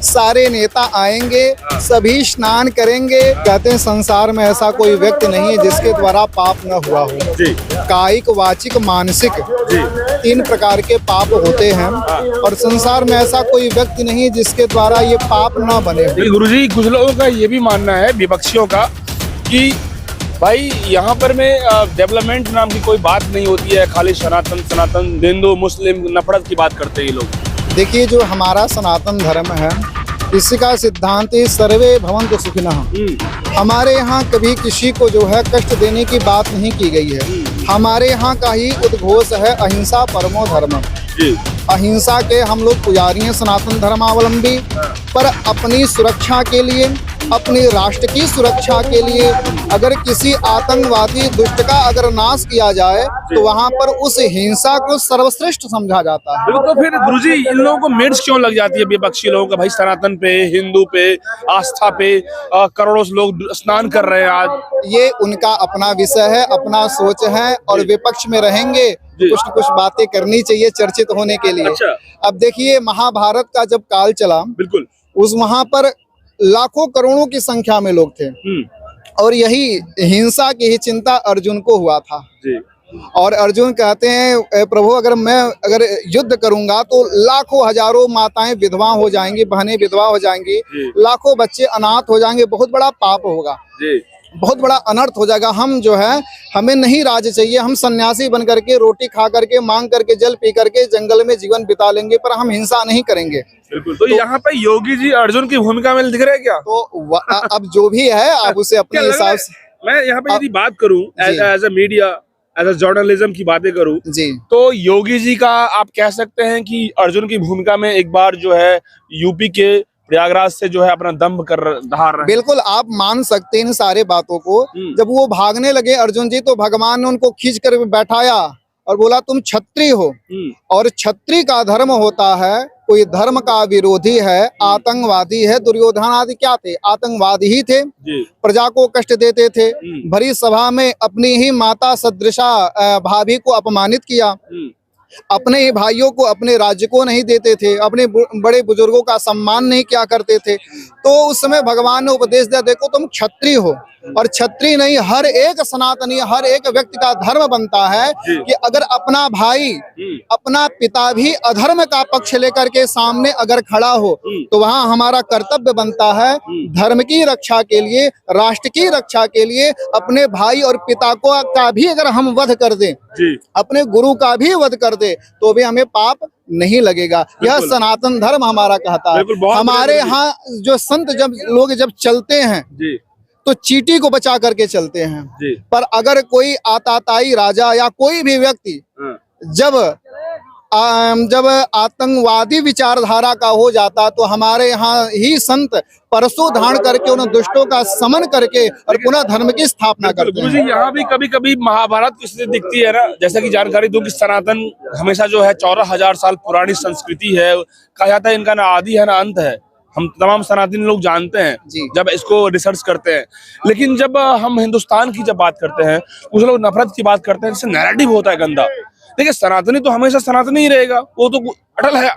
सारे नेता आएंगे, सभी स्नान करेंगे। कहते हैं संसार में ऐसा कोई व्यक्ति नहीं है जिसके द्वारा पाप न हुआ हो। जी कायिक, वाचिक, मानसिक, जी 3 प्रकार के पाप होते हैं और संसार में ऐसा कोई व्यक्ति नहीं जिसके द्वारा ये पाप न बने हो। गुरुजी, कुछ लोगों का ये भी मानना है, विपक्षियों का, कि भाई यहाँ पर में डेवलपमेंट नाम की कोई बात नहीं होती है, खाली सनातन सनातन हिंदू मुस्लिम नफरत की बात करते हैं ये लोग। देखिए, जो हमारा सनातन धर्म है इसका सिद्धांत है सर्वे भवन्तु सुखिनः। हमारे यहाँ कभी किसी को जो है कष्ट देने की बात नहीं की गई है। हमारे यहाँ का ही उद्घोष है अहिंसा परमो धर्म। अहिंसा के हम लोग पुजारी हैं, सनातन धर्मावलंबी। पर अपनी सुरक्षा के लिए, अपनी राष्ट्र की सुरक्षा के लिए अगर किसी आतंकवादी दुष्ट का अगर नाश किया जाए तो वहाँ पर उस हिंसा को सर्वश्रेष्ठ समझा जाता है। तो फिर गुरुजी, इन लोगों को मिर्च क्यों लग जाती है विपक्षी लोगों का? भाई सनातन पे, हिंदू पे, आस्था पे करोड़ों लोग स्नान कर रहे हैं आज। ये उनका अपना विषय है, अपना सोच है और विपक्ष में रहेंगे कुछ न कुछ बातें करनी चाहिए चर्चित होने के लिए। अच्छा। अब देखिए, महाभारत का जब काल चला, बिल्कुल, उस वहां पर लाखों करोड़ों की संख्या में लोग थे और यही हिंसा की ही चिंता अर्जुन को हुआ था। जी। और अर्जुन कहते हैं, प्रभु अगर युद्ध करूंगा तो लाखों हजारों माताएं विधवा हो जाएंगी, बहनें विधवा हो जाएंगी, लाखों बच्चे अनाथ हो जाएंगे, बहुत बड़ा पाप होगा, बहुत बड़ा अनर्थ हो जाएगा। हम जो है, हमें नहीं राज्य चाहिए, हम सन्यासी बन करके रोटी खा करके मांग करके जल पी करके जंगल में जीवन बिता लेंगे, पर हम हिंसा नहीं करेंगे। बिल्कुल। तो यहाँ पे योगी जी अर्जुन की भूमिका में दिख रहे हैं क्या? तो अब जो भी है आप उसे अपने हिसाब से। मैं यहाँ पे यदि बात करूँ as a media, as a journalism की बातें करूँ जी, तो योगी जी का आप कह सकते हैं कि अर्जुन की भूमिका में एक बार जो है यूपी के प्रयागराज से जो है अपना दम्भ कर रहा है। बिल्कुल, आप मान सकते हैं इन सारे बातों को। जब वो भागने लगे अर्जुन जी, तो भगवान ने उनको खींच कर बैठाया और बोला तुम क्षत्रिय हो और क्षत्रिय का धर्म होता है, कोई धर्म का विरोधी है, आतंकवादी है। दुर्योधन आदि क्या थे? आतंकवादी ही थे, प्रजा को कष्ट देते थे, भरी सभा में अपनी ही माता सदृशा भाभी को अपमानित किया, अपने ही भाइयों को, अपने राज्य को नहीं देते थे, अपने बड़े बुजुर्गों का सम्मान नहीं किया करते थे। तो उस समय भगवान ने उपदेश दिया, देखो तुम क्षत्रिय हो और क्षत्रिय नहीं, हर एक सनातनी, हर एक व्यक्ति का धर्म बनता है कि अगर अपना भाई, अपना पिता भी अधर्म का पक्ष लेकर के सामने अगर खड़ा हो तो वहाँ हमारा कर्तव्य बनता है धर्म की रक्षा के लिए, राष्ट्र की रक्षा के लिए, अपने भाई और पिता को का भी अगर हम वध कर दें, अपने गुरु का भी वध कर दे, तो भी हमें पाप नहीं लगेगा। यह सनातन धर्म हमारा कहता है। हमारे यहाँ जो संत जब चलते हैं तो चींटी को बचा करके चलते हैं, पर अगर कोई आताताई राजा या कोई भी व्यक्ति जब आतंकवादी विचारधारा का हो जाता तो हमारे यहाँ ही संत परसों धारण करके उन दुष्टों का समन करके और पुनः धर्म की स्थापना करते हैं। गुरुजी, यहाँ भी कभी कभी महाभारत की स्थिति दिखती है ना, जैसा कि जानकारी दूं कि सनातन हमेशा जो है 14,000 साल पुरानी संस्कृति है, कहा जाता है इनका ना आदि है ना अंत है। हम तमाम सनातनी लोग जानते हैं जब इसको रिसर्च करते हैं। लेकिन जब हम हिंदुस्तान की जब बात करते हैं, कुछ लोग नफरत की बात करते हैं, जिससे नैरेटिव होता है गंदा। देखिए, सनातनी तो हमेशा सनातनी ही रहेगा, वो तो अटल है।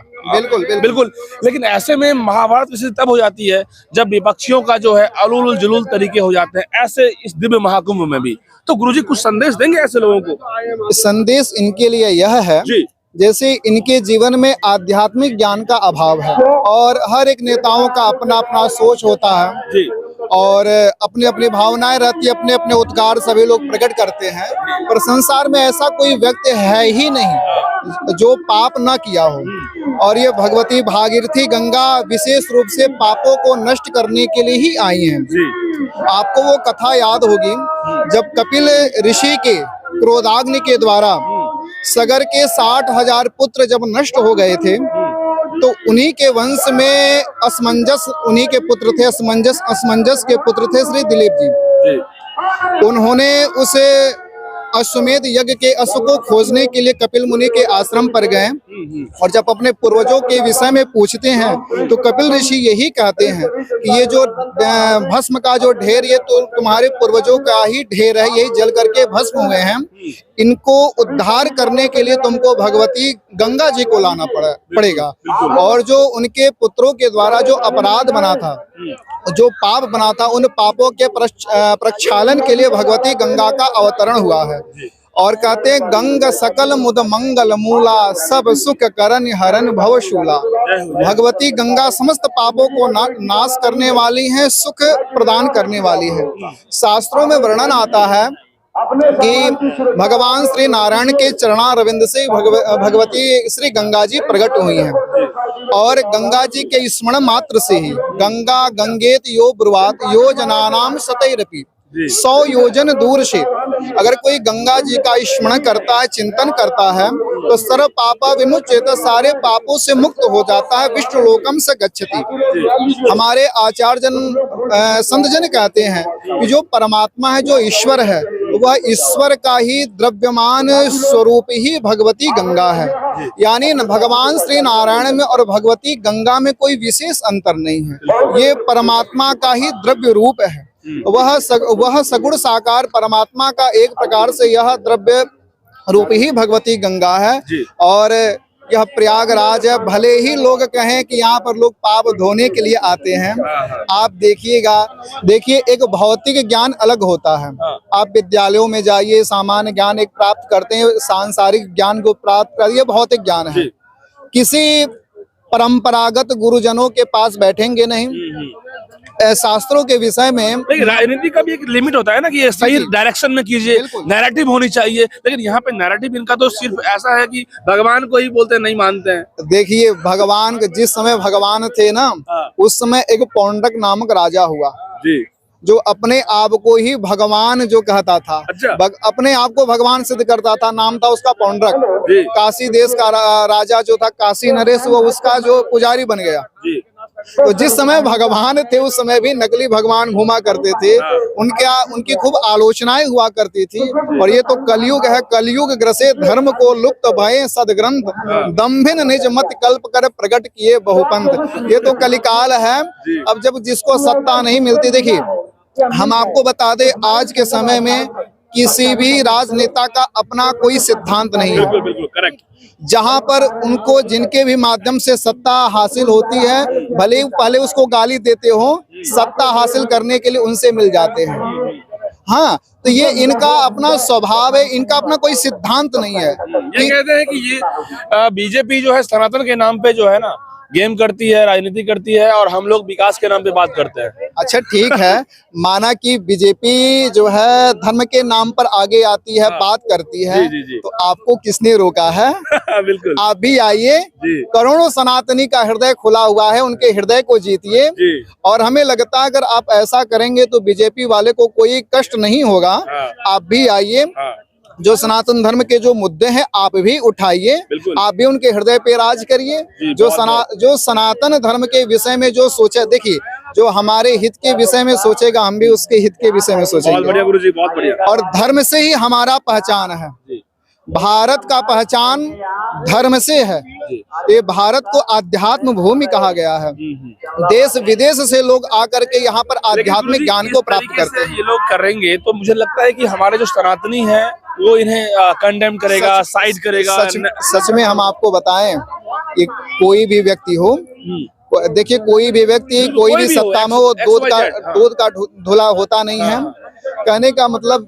बिल्कुल। लेकिन ऐसे में महाभारत की स्थिति तब हो जाती है जब विपक्षियों का जो है अलूल जुलूल तरीके हो जाते हैं, ऐसे इस दिव्य महाकुंभ में भी। तो गुरुजी कुछ संदेश देंगे ऐसे लोगों को? संदेश इनके लिए यह है, जैसे इनके जीवन में आध्यात्मिक ज्ञान का अभाव है और हर एक नेताओं का अपना अपना सोच होता है और अपनी अपनी भावनाएं रहती है, अपने अपने उद्गार सभी लोग प्रकट करते हैं। पर संसार में ऐसा कोई व्यक्ति है ही नहीं जो पाप न किया हो। और ये भगवती भागीरथी गंगा विशेष रूप से पापों को नष्ट करने के लिए ही आई हैं। आपको वो कथा याद होगी जब कपिल ऋषि के क्रोधाग्नि के द्वारा सगर के 60,000 पुत्र जब नष्ट हो गए थे, तो उन्हीं के वंश में असमंजस, उन्हीं के पुत्र थे असमंजस के पुत्र थे श्री दिलीप जी। उन्होंने उस अश्वमेध यज्ञ के अश्व को खोजने के लिए कपिल मुनि के आश्रम पर गए और जब अपने पूर्वजों के विषय में पूछते हैं तो कपिल ऋषि यही कहते हैं कि ये जो भस्म का जो ढेर, ये तो तुम्हारे पूर्वजों का ही ढेर है, यही जल करके भस्म हुए हैं। इनको उद्धार करने के लिए तुमको भगवती गंगा जी को लाना पड़ेगा। और जो उनके पुत्रों के द्वारा जो अपराध बना था, जो पाप बना था, उन पापों के प्रक्षालन के लिए भगवती गंगा का अवतरण हुआ है। और कहते हैं गंग सकल मुद मंगल मूला, सब सुख करन हरन भवशूला। भगवती गंगा समस्त पापों को नाश करने वाली है, सुख प्रदान करने वाली है। शास्त्रों में वर्णन आता है कि भगवान श्री नारायण के चरणारविंद से भगवती श्री गंगा जी प्रकट हुई हैं। और गंगा जी के स्मरण मात्र से ही गंगा गंगेत यो ब्रुवात यो जनानाम सतैरपि, 100 योजन दूर से अगर कोई गंगा जी का स्मरण करता है, चिंतन करता है, तो सर्व पापा विमुच्यते, सारे पापों से मुक्त हो जाता है। विष्णु लोकम से गच्छति। हमारे आचार्य जन संत जन कहते हैं कि जो परमात्मा है, जो ईश्वर है, वह ईश्वर का ही द्रव्यमान स्वरूप ही भगवती गंगा है। यानी भगवान श्री नारायण में और भगवती गंगा में कोई विशेष अंतर नहीं है। ये परमात्मा का ही द्रव्य रूप है। वह सगुण साकार परमात्मा का एक प्रकार से यह द्रव्य रूप ही भगवती गंगा है। और यह प्रयागराज है। भले ही लोग कहें कि यहाँ पर लोग पाप धोने के लिए आते हैं, आप देखिए एक भौतिक ज्ञान अलग होता है। आप विद्यालयों में जाइए, सामान्य ज्ञान एक प्राप्त करते हैं, सांसारिक ज्ञान को प्राप्त करिए, भौतिक ज्ञान है। किसी परंपरागत गुरुजनों के पास बैठेंगे नहीं। शास्त्रों के विषय में राजनीति का भी एक लिमिट होता है ना कि ये सही डायरेक्शन में कीजिए, नैरेटिव होनी चाहिए। लेकिन यहाँ पे नैरेटिव इनका तो सिर्फ ऐसा है कि भगवान को ही बोलते नहीं मानते हैं। देखिए भगवान, जिस समय भगवान थे ना, उस समय एक पौंड्रक नामक राजा हुआ जी, जो अपने आप को ही भगवान जो कहता था। अच्छा। अपने आप को भगवान सिद्ध करता था। नाम था उसका पौंड्रक। काशी देश का राजा जो था काशी नरेश, वो उसका जो पुजारी बन गया जी। तो जिस समय भगवान थे उस समय भी नकली भगवान घुमा करते थे। उनकी खूब आलोचनाएं हुआ करती थी। और ये तो कलयुग है, कलयुग ग्रसे धर्म को लुप्त भये सदग्रंथ, दम्भिन निज मत कल्प कर प्रकट किए बहुपंथ। ये तो कलिकाल है। अब जब जिसको सत्ता नहीं मिलती, देखिए हम आपको बता दें, आज के समय में किसी भी राजनेता का अपना कोई सिद्धांत नहीं है। बिल्कुल करेक्ट। जहां पर उनको जिनके भी माध्यम से सत्ता हासिल होती है, भले पहले उसको गाली देते हो, सत्ता हासिल करने के लिए उनसे मिल जाते हैं। हाँ, तो ये इनका अपना स्वभाव है, इनका अपना कोई सिद्धांत नहीं है। ये कहते हैं कि ये बीजेपी जो है सनातन के नाम पे जो है ना गेम करती है, राजनीति करती है, और हम लोग विकास के नाम पे बात करते हैं। अच्छा ठीक है, माना कि बीजेपी जो है धर्म के नाम पर आगे आती है, बात करती है। जी। तो आपको किसने रोका है? बिल्कुल, आप भी आइए। करोड़ों सनातनी का हृदय खुला हुआ है, उनके हृदय को जीतिए। और हमें लगता है अगर आप ऐसा करेंगे तो बीजेपी वाले को कोई कष्ट नहीं होगा। आप भी आइए, जो सनातन धर्म के जो मुद्दे हैं आप भी उठाइए, आप भी उनके हृदय पे राज करिए। जो सनातन धर्म के विषय में जो सोचे, देखिए जो हमारे हित के विषय में सोचेगा, हम भी उसके हित के विषय में सोचेंगे। बहुत बढ़िया गुरुजी, बहुत बढ़िया। और धर्म से ही हमारा पहचान है। भारत का पहचान धर्म से है। ये भारत को आध्यात्म भूमि कहा गया है। देश विदेश से लोग आकर के यहाँ पर आध्यात्मिक ज्ञान को प्राप्त करते हैं। ये लोग करेंगे तो मुझे लगता है कि हमारे जो सनातनी है वो इन्हें कंडेम करेगा, साइड करेगा। सच में हम आपको बताएं कि कोई भी व्यक्ति हो, देखिए कोई भी व्यक्ति कोई भी सत्ता में हो, दूध का धुला होता नहीं है। कहने का मतलब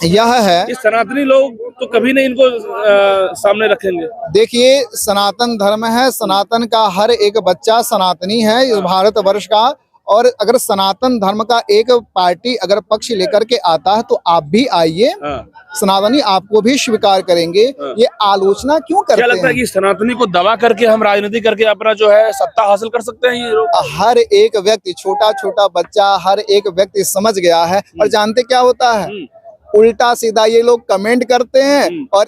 यह है कि सनातनी लोग तो कभी नहीं इनको सामने रखेंगे। देखिए सनातन धर्म है, सनातन का हर एक बच्चा सनातनी है इस भारतवर्ष का। और अगर सनातन धर्म का एक पार्टी अगर पक्ष लेकर के आता है तो आप भी आइए, सनातनी आपको भी स्वीकार करेंगे। ये आलोचना क्यों करते हैं? क्या लगता है कि सनातनी को दबा करके हम राजनीति करके अपना जो है सत्ता हासिल कर सकते हैं ये लोग? हर एक व्यक्ति, छोटा छोटा बच्चा, हर एक व्यक्ति समझ गया है। और जानते क्या होता है, उल्टा सीधा ये लोग कमेंट करते हैं और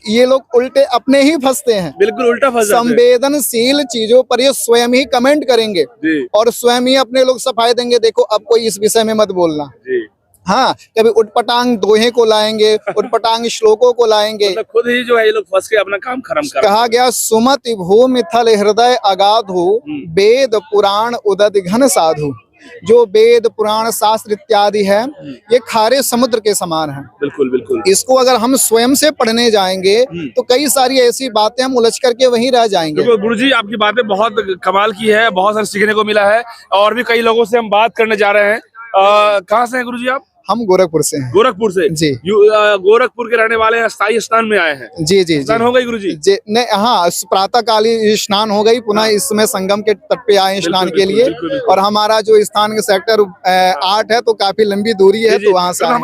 ये लोग उल्टे अपने ही फंसते हैं। बिल्कुल उल्टा फंस जाते हैं। संवेदनशील चीजों पर ये स्वयं ही कमेंट करेंगे और स्वयं ही अपने लोग सफाई देंगे, देखो अब कोई इस विषय में मत बोलना। हाँ, कभी उटपटांग दोहे को लाएंगे, उटपटांग श्लोकों को लाएंगे। मतलब खुद ही जो है ये लोग फंस के अपना काम खत्म कर रहे कहा गया सुमति भूमि थल हृदय अगाधु, वेद पुराण उदद घन साधु। जो वेद पुराण शास्त्र इत्यादि है ये खारे समुद्र के समान है। बिल्कुल बिल्कुल। इसको अगर हम स्वयं से पढ़ने जाएंगे तो कई सारी ऐसी बातें हम उलझ करके वहीं रह जाएंगे। देखो गुरुजी, आपकी बातें बहुत कमाल की है, बहुत सारे सीखने को मिला है। और भी कई लोगों से हम बात करने जा रहे हैं। कहाँ से हैं गुरुजी आप? हम गोरखपुर से हैं। गोरखपुर से जी। गोरखपुर के रहने वाले हैं, स्थायी स्नान में आए हैं। जी जी स्नान हो गई गुरुजी? जी नहीं, हाँ, प्रातः काली स्नान हो गई, पुनः इस समय संगम के तट पे आए स्नान के लिए। और हमारा जो स्थान सेक्टर 8 है तो काफी लंबी दूरी है, तो वहां से आए।